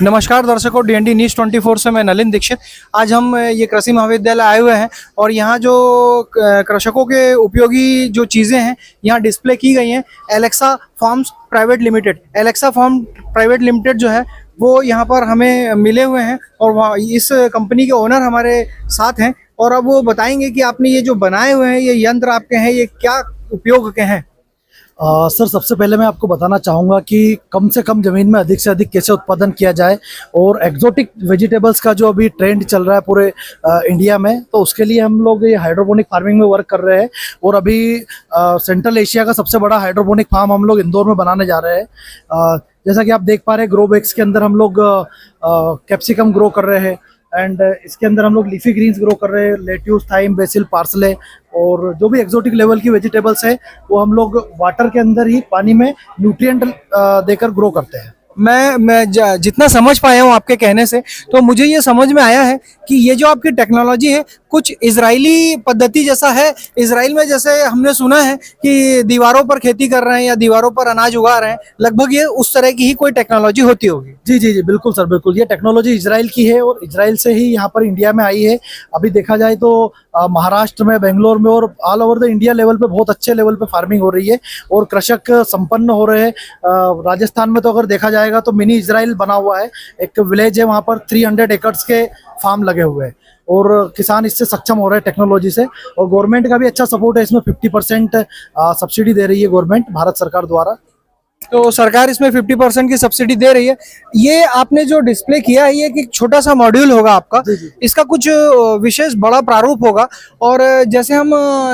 नमस्कार दर्शकों, DND news 24 से मैं नलिन दीक्षित। आज हम ये कृषि महाविद्यालय आए हुए हैं और यहाँ जो कृषकों के उपयोगी जो चीज़ें हैं यहाँ डिस्प्ले की गई हैं। Alexa farms private limited, Alexa farm private limited जो है वो यहाँ पर हमें मिले हुए हैं और वहाँ इस कंपनी के ओनर हमारे साथ हैं और अब वो बताएंगे कि आपने ये जो बनाए हुए हैं ये यंत्र आपके हैं, ये क्या उपयोग के हैं। सर, सबसे पहले मैं आपको बताना चाहूँगा कि कम से कम ज़मीन में अधिक से अधिक कैसे उत्पादन किया जाए और एक्जोटिक वेजिटेबल्स का जो अभी ट्रेंड चल रहा है पूरे इंडिया में, तो उसके लिए हम लोग ये हाइड्रोपोनिक फार्मिंग में वर्क कर रहे हैं। और अभी सेंट्रल एशिया का सबसे बड़ा हाइड्रोपोनिक फार्म हम लोग इंदौर में बनाने जा रहे हैं। जैसा कि आप देख पा रहे हैं, ग्रो बैग्स के अंदर हम लोग कैप्सिकम ग्रो कर रहे हैं एंड इसके अंदर हम लोग लीफी ग्रीन्स ग्रो कर रहे हैं, लेट्यूस, थाइम, बेसिल, पार्सले और जो भी एक्सोटिक लेवल की वेजिटेबल्स है वो हम लोग वाटर के अंदर ही पानी में न्यूट्रिएंट देकर ग्रो करते हैं। मैं जितना समझ पाया हूँ आपके कहने से, तो मुझे ये समझ में आया है कि ये जो आपकी टेक्नोलॉजी है कुछ इजरायली पद्धति जैसा है। इजराइल में जैसे हमने सुना है कि दीवारों पर खेती कर रहे हैं या दीवारों पर अनाज उगा रहे हैं, लगभग ये उस तरह की ही कोई टेक्नोलॉजी होती होगी। जी जी जी, बिल्कुल सर, बिल्कुल। ये टेक्नोलॉजी इजराइल की है और इजराइल से ही यहाँ पर इंडिया में आई है। अभी देखा जाए तो महाराष्ट्र में, बेंगलोर में और all over the India level पे बहुत अच्छे लेवल पे फार्मिंग हो रही है और कृषक संपन्न हो रहे हैं। राजस्थान में तो अगर देखा जाएगा तो मिनी इजराइल बना हुआ है, एक विलेज है, वहाँ पर 300 एकड़ के फार्म लगे हुए हैं और किसान इससे सक्षम हो रहे हैं टेक्नोलॉजी से। और गवर्नमेंट का भी अच्छा सपोर्ट है, इसमें 50% सब्सिडी दे रही है गवर्नमेंट, भारत सरकार द्वारा। तो सरकार इसमें 50% की सब्सिडी दे रही है। ये आपने जो डिस्प्ले किया है ये एक छोटा सा मॉड्यूल होगा आपका, इसका कुछ विशेष बड़ा प्रारूप होगा और जैसे हम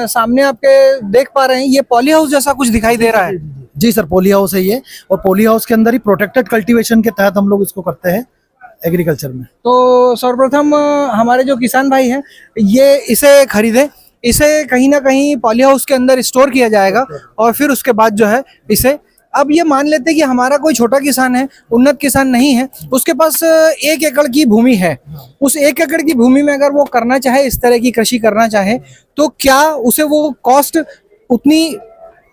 सामने आपके देख पा रहे हैं ये पॉली हाउस जैसा कुछ दिखाई दे रहा है। जी सर, पॉली हाउस है ये और पॉली हाउस के अंदर ही प्रोटेक्टेड कल्टीवेशन के तहत हम लोग इसको करते हैं एग्रीकल्चर में। तो सर्वप्रथम हमारे जो किसान भाई हैं ये इसे खरीदें, इसे कहीं ना कहीं पॉली हाउस के अंदर स्टोर किया जाएगा और फिर उसके बाद जो है इसे, अब ये मान लेते हैं कि हमारा कोई छोटा किसान है, उन्नत किसान नहीं है, उसके पास 1 एकड़ की भूमि है। उस 1 एकड़ की भूमि में अगर वो करना चाहे, इस तरह की कृषि करना चाहे, तो क्या उसे वो कॉस्ट उतनी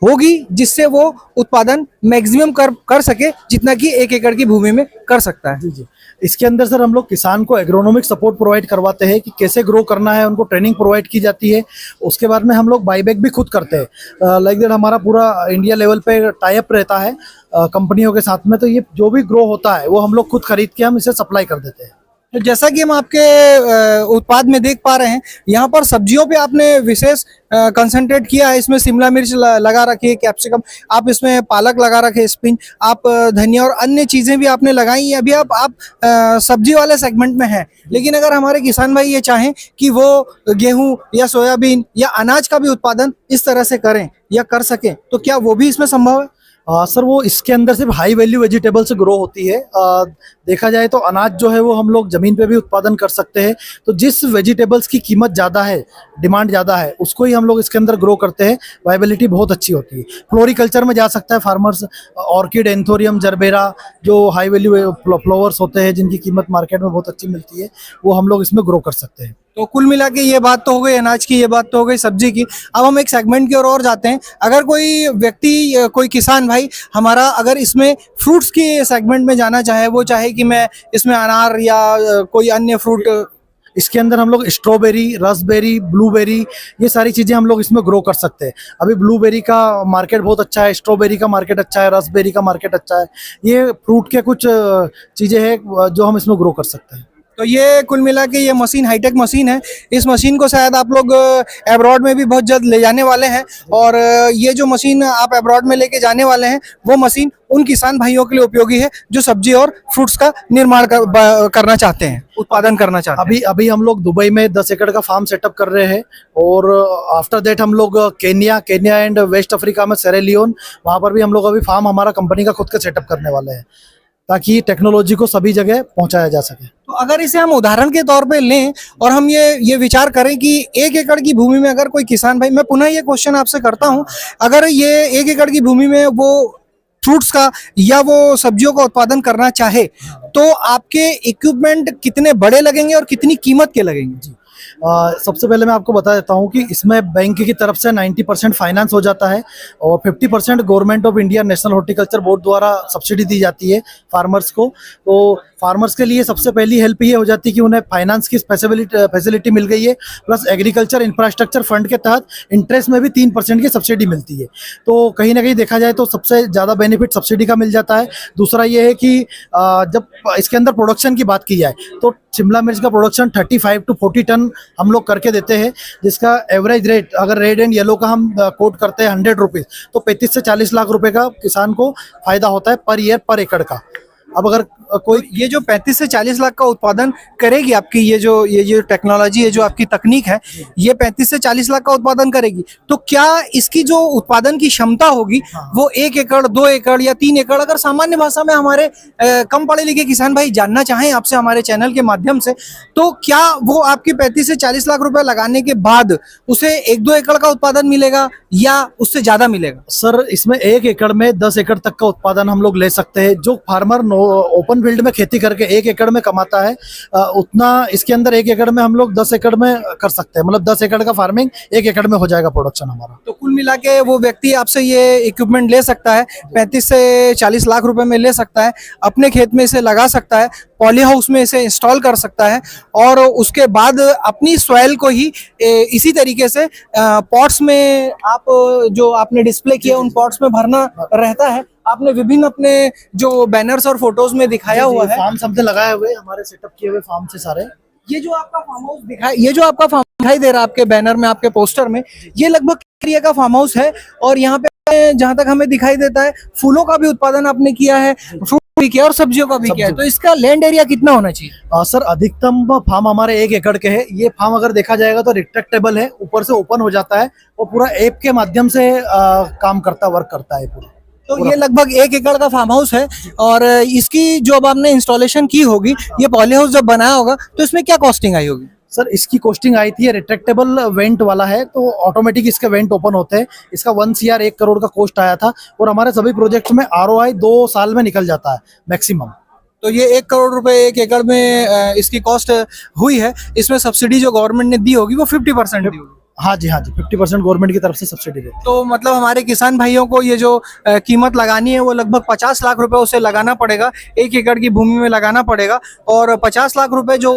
होगी जिससे वो उत्पादन मैक्सिमम कर सके जितना कि 1 एकड़ की भूमि में कर सकता है। जी जी, इसके अंदर सर हम लोग किसान को एग्रोनॉमिक सपोर्ट प्रोवाइड करवाते हैं कि कैसे ग्रो करना है, उनको ट्रेनिंग प्रोवाइड की जाती है। उसके बाद में हम लोग बाईबैक भी खुद करते हैं। लाइक दैट हमारा पूरा इंडिया लेवल पे टाई अप रहता है कंपनियों के साथ में, तो ये जो भी ग्रो होता है वो हम लोग खुद खरीद के हम इसे सप्लाई कर देते हैं। तो जैसा कि हम आपके उत्पाद में देख पा रहे हैं, यहाँ पर सब्जियों पे आपने विशेष कंसंट्रेट किया है। इसमें शिमला मिर्च लगा रखी है, कैप्सिकम, आप इसमें पालक लगा रखे, स्पिन, आप धनिया और अन्य चीज़ें भी आपने लगाई हैं। अभी आप सब्जी वाले सेगमेंट में हैं, लेकिन अगर हमारे किसान भाई ये चाहें कि वो गेहूं या सोयाबीन या अनाज का भी उत्पादन इस तरह से करें या कर सकें, तो क्या वो भी इसमें संभव है? सर, वो इसके अंदर सिर्फ हाई वैल्यू वेजिटेबल से ग्रो होती है। देखा जाए तो अनाज जो है वो हम लोग ज़मीन पे भी उत्पादन कर सकते हैं। तो जिस वेजिटेबल्स की कीमत ज़्यादा है, डिमांड ज़्यादा है, उसको ही हम लोग इसके अंदर ग्रो करते हैं। वाइबिलिटी बहुत अच्छी होती है। फ्लोरिकल्चर में जा सकता है फार्मर्स, ऑर्किड, एंथोरियम, जरबेरा, जो हाई वैल्यू फ्लावर्स होते हैं जिनकी कीमत मार्केट में बहुत अच्छी मिलती है, वो हम लोग इसमें ग्रो कर सकते हैं। तो कुल मिला के ये बात तो हो गई अनाज की, ये बात तो हो गई सब्जी की। अब हम एक सेगमेंट की ओर जाते हैं। अगर कोई व्यक्ति, कोई किसान भाई हमारा अगर इसमें फ्रूट्स के सेगमेंट में जाना चाहे, वो चाहे कि मैं इसमें अनार या कोई अन्य फ्रूट, इसके अंदर हम लोग स्ट्रॉबेरी, रसबेरी, ब्लूबेरी, ये सारी चीज़ें हम लोग इसमें ग्रो कर सकते हैं। अभी ब्लूबेरी का मार्केट बहुत अच्छा है, स्ट्रॉबेरी का मार्केट अच्छा है, रसबेरी का मार्केट अच्छा है। ये फ्रूट के कुछ चीज़ें हैं जो हम इसमें ग्रो कर सकते हैं। तो ये कुल मिला के ये मशीन हाईटेक मशीन है। इस मशीन को शायद आप लोग अब्रॉड में भी बहुत जल्द ले जाने वाले हैं और ये जो मशीन आप अब्रॉड में लेके जाने वाले हैं वो मशीन उन किसान भाइयों के लिए उपयोगी है जो सब्जी और फ्रूट्स का निर्माण करना चाहते हैं, उत्पादन करना चाहते हैं। अभी हम लोग दुबई में 10 एकड़ का फार्म सेटअप कर रहे हैं और आफ्टर दैट हम लोग केन्या एंड वेस्ट अफ्रीका में सेरेलियोन, वहाँ पर भी हम लोग अभी फार्म हमारा कंपनी का खुद का सेटअप करने वाले हैं ताकि टेक्नोलॉजी को सभी जगह पहुंचाया जा सके। तो अगर इसे हम उदाहरण के तौर पे लें और हम ये विचार करें कि 1 एकड़ की भूमि में अगर कोई किसान भाई, मैं पुनः ये क्वेश्चन आपसे करता हूं, अगर ये 1 एकड़ की भूमि में वो फ्रूट्स का या वो सब्जियों का उत्पादन करना चाहे, तो आपके इक्विपमेंट कितने बड़े लगेंगे और कितनी कीमत के लगेंगे? जी, सबसे पहले मैं आपको बता देता हूँ कि इसमें बैंक की तरफ से 90% फाइनेंस हो जाता है और 50% government of India national horticulture board द्वारा सब्सिडी दी जाती है फार्मर्स को। तो फार्मर्स के लिए सबसे पहली हेल्प ये हो जाती है कि उन्हें फाइनेंस की फैसिलिटी मिल गई है, प्लस एग्रीकल्चर इंफ्रास्ट्रक्चर फंड के तहत इंटरेस्ट में भी 3% की सब्सिडी मिलती है। तो कहीं ना कहीं देखा जाए तो सबसे ज़्यादा बेनिफिट सब्सिडी का मिल जाता है। दूसरा ये है कि जब इसके अंदर प्रोडक्शन की बात की जाए तो शिमला मिर्च का प्रोडक्शन 35 to 40 टन हम लोग करके देते हैं, जिसका एवरेज रेट अगर रेड एंड येलो का हम कोट करते हैं 100 रुपीज़, तो 35 से 40 लाख रुपए का किसान को फायदा होता है पर ईयर पर एकड़ का। अब अगर कोई ये जो 35 से 40 लाख का उत्पादन करेगी आपकी ये जो टेक्नोलॉजी है, जो आपकी तकनीक है, ये 35 से 40 लाख का उत्पादन करेगी, तो क्या इसकी जो उत्पादन की क्षमता होगी वो 1 एकड़ 2 एकड़ या 3 एकड़, अगर सामान्य भाषा में हमारे कम पढ़े लिखे किसान भाई जानना चाहें आपसे हमारे चैनल के माध्यम से, तो क्या वो आपकी 35 से 40 लाख रुपए लगाने के बाद उसे 1-2 एकड़ का उत्पादन मिलेगा या उससे ज्यादा मिलेगा? सर इसमें 1 एकड़ में 10 एकड़ तक का उत्पादन हम लोग ले सकते हैं। जो फार्मर ओपन फील्ड में खेती करके 1 एकड़ में कमाता है उतना इसके अंदर 1 एकड़ में हम लोग 10 एकड़ में कर सकते हैं। मतलब 10 एकड़ का फार्मिंग 1 एकड़ में हो जाएगा प्रोडक्शन हमारा। तो कुल मिला के वो व्यक्ति आपसे ये इक्विपमेंट ले सकता है, 35 से 40 लाख रुपए में ले सकता है, अपने खेत में इसे लगा सकता है, पॉली हाउस में इसे इंस्टॉल कर सकता है और उसके बाद अपनी सॉइल को ही इसी तरीके से पॉट्स में आप जो आपने डिस्प्ले किया उन पॉट्स में भरना रहता है। आपने विभिन्न अपने जो बैनर्स और फोटोज में दिखाया हुआ है, फार्म सबने लगाए हुए हमारे सेटअप किए हुए फार्म से सारे। ये जो आपका फार्म हाउस दिखाई दे रहा है आपके बैनर में, आपके पोस्टर में, ये लगभग एरिया का फार्म हाउस है और यहाँ पे जहाँ तक हमें दिखाई देता है फूलों का भी उत्पादन आपने किया है, फ्रूट भी किया और सब्जियों का भी किया है। तो इसका लैंड एरिया कितना होना चाहिए? सर अधिकतम फार्म हमारे 1 एकड़ के है। ये फार्म अगर देखा जाएगा तो रिट्रैक्टेबल है, ऊपर से ओपन हो जाता है और पूरा ऐप के माध्यम से काम करता वर्क करता है पूरा। तो ये लगभग 1 एकड़ का फार्म हाउस है और इसकी जो अब आपने इंस्टॉलेशन की होगी, ये पॉली हाउस जब बनाया होगा तो इसमें क्या कॉस्टिंग आई होगी? सर इसकी कॉस्टिंग आई थी, रिट्रैक्टेबल वेंट वाला है तो ऑटोमेटिक इसके वेंट ओपन होते हैं। इसका 1 CR 1 करोड़ का कॉस्ट आया था और हमारे सभी प्रोजेक्ट में ROI 2 साल में निकल जाता है मैक्सिमम। तो ये 1 करोड़ रुपए 1 एकड़ में इसकी कॉस्ट हुई है। इसमें सब्सिडी जो गवर्नमेंट ने दी होगी वो 50% दी होगी। हाँ जी 50% गवर्नमेंट की तरफ से सब्सिडी देती है। तो मतलब हमारे किसान भाइयों को ये जो कीमत लगानी है वो लगभग 50 लाख रुपए उसे लगाना पड़ेगा, 1 एकड़ की भूमि में लगाना पड़ेगा और 50 लाख रुपए जो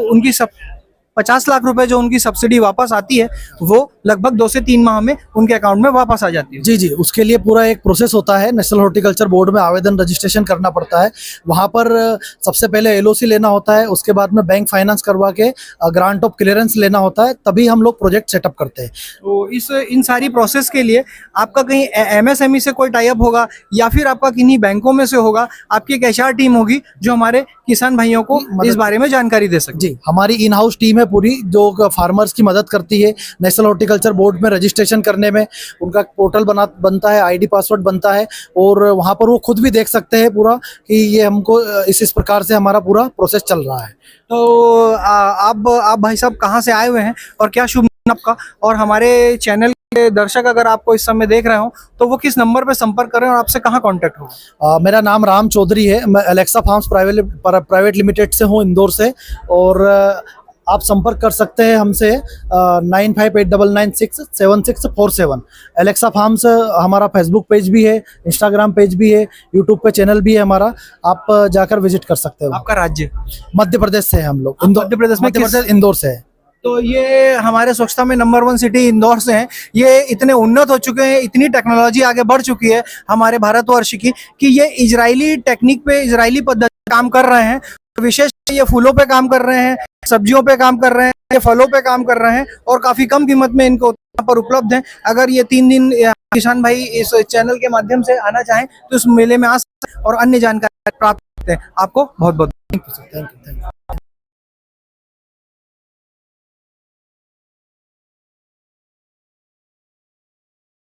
उनकी सब्सिडी वापस आती है वो लगभग 2 से 3 माह में उनके अकाउंट में वापस आ जाती है। जी उसके लिए पूरा एक प्रोसेस होता है। नेशनल हॉर्टिकल्चर बोर्ड में आवेदन रजिस्ट्रेशन करना पड़ता है। वहाँ पर सबसे पहले LOC लेना होता है, उसके बाद में बैंक फाइनेंस करवा के ग्रांट ऑफ क्लियरेंस लेना होता है, तभी हम लोग प्रोजेक्ट सेटअप करते हैं। तो इन सारी प्रोसेस के लिए आपका कहीं MSME से कोई टाई अप होगा या फिर आपका किन्हीं बैंकों में से होगा, आपकी एक HR टीम होगी जो हमारे किसान भाइयों को इस बारे में जानकारी दे सके? जी हमारी इन हाउस टीम है पूरी जो फार्मर्स की मदद करती है नेशनल हॉर्टिकल्चर बोर्ड में रजिस्ट्रेशन करने में। उनका पोर्टल बनता है, ID पासवर्ड बनता है और वहाँ पर वो खुद भी देख सकते हैं पूरा कि ये हमको इस प्रकार से हमारा पूरा प्रोसेस चल रहा है। तो आप भाई साहब कहाँ से आए हुए हैं और क्या शुभ नाम आपका, और हमारे चैनल के दर्शक अगर आपको इस समय देख रहे हो तो वो किस नंबर पे संपर्क करें और आपसे कहाँ कांटेक्ट हो? मेरा नाम राम चौधरी है, मैं एलेक्सा फार्म्स प्राइवेट लिमिटेड से हूँ, इंदौर से। और आप संपर्क कर सकते हैं हमसे 9589967647। एलेक्सा फार्म्स हमारा फेसबुक पेज भी है, इंस्टाग्राम पेज भी है, यूट्यूब पे चैनल भी है हमारा, आप जाकर विजिट कर सकते हो। आपका राज्य? मध्य प्रदेश से है हम लोग। मध्य प्रदेश में इंदौर से है। तो ये हमारे स्वच्छता में नंबर 1 सिटी इंदौर से हैं। ये इतने उन्नत हो चुके हैं, इतनी टेक्नोलॉजी आगे बढ़ चुकी है हमारे भारतवर्ष की कि ये इजरायली टेक्निक पे, इजरायली पद्धति काम कर रहे हैं। विशेष ये फूलों पे काम कर रहे हैं, सब्जियों पे काम कर रहे हैं, ये फलों पे काम कर रहे हैं और काफी कम कीमत में इनको यहाँ पर उपलब्ध है। अगर ये 3 दिन किसान भाई इस चैनल के माध्यम से आना चाहें तो इस मेले में आ सकते हैं और अन्य जानकारी प्राप्त करते हैं। आपको बहुत बहुत थैंक यू।